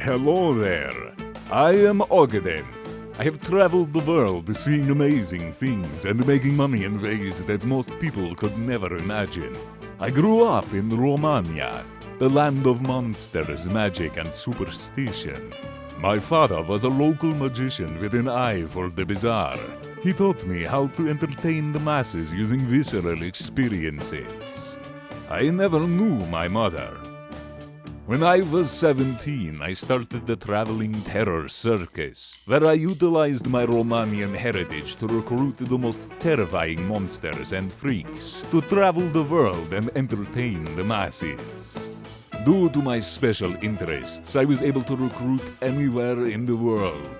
Hello there. I am Ogden. I have traveled the world seeing amazing things and making money in ways that most people could never imagine. I grew up in Romania, the land of monsters, magic, and superstition. My father was a local magician with an eye for the bizarre. He taught me how to entertain the masses using visceral experiences. I never knew my mother. When I was 17, I started the Traveling Terror Circus, where I utilized my Romanian heritage to recruit the most terrifying monsters and freaks to travel the world and entertain the masses. Due to my special interests, I was able to recruit anywhere in the world.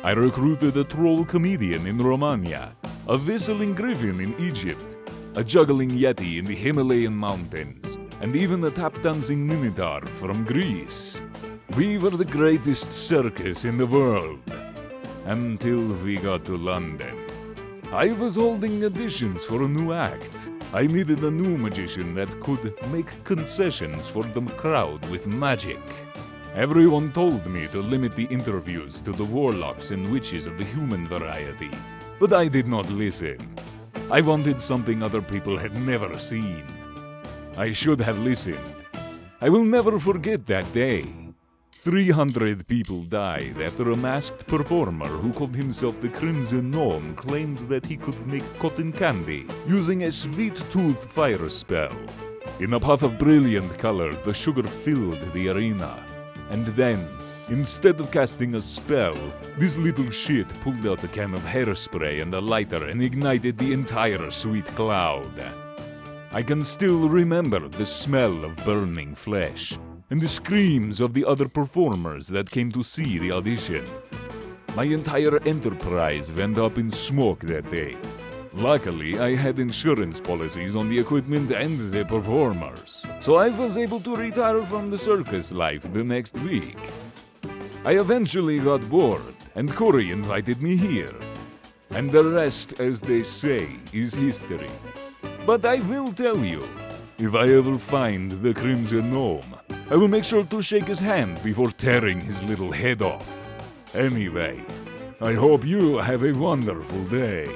I recruited a troll comedian in Romania, a whistling griffin in Egypt, a juggling yeti in the Himalayan mountains, and even a tap-dancing minotaur from Greece. We were the greatest circus in the world, until we got to London. I was holding auditions for a new act. I needed a new magician that could make concessions for the crowd with magic. Everyone told me to limit the interviews to the warlocks and witches of the human variety, but I did not listen. I wanted something other people had never seen. I should have listened. I will never forget that day. 300 people died after a masked performer who called himself the Crimson Gnome claimed that he could make cotton candy using a sweet-tooth fire spell. In a puff of brilliant color, the sugar filled the arena. And then, instead of casting a spell, this little shit pulled out a can of hairspray and a lighter and ignited the entire sweet cloud. I can still remember the smell of burning flesh and the screams of the other performers that came to see the audition. My entire enterprise went up in smoke that day. Luckily, I had insurance policies on the equipment and the performers, so I was able to retire from the circus life the next week. I eventually got bored, and Corey invited me here. And the rest, as they say, is history. But I will tell you, if I ever find the Crimson Gnome, I will make sure to shake his hand before tearing his little head off. Anyway, I hope you have a wonderful day.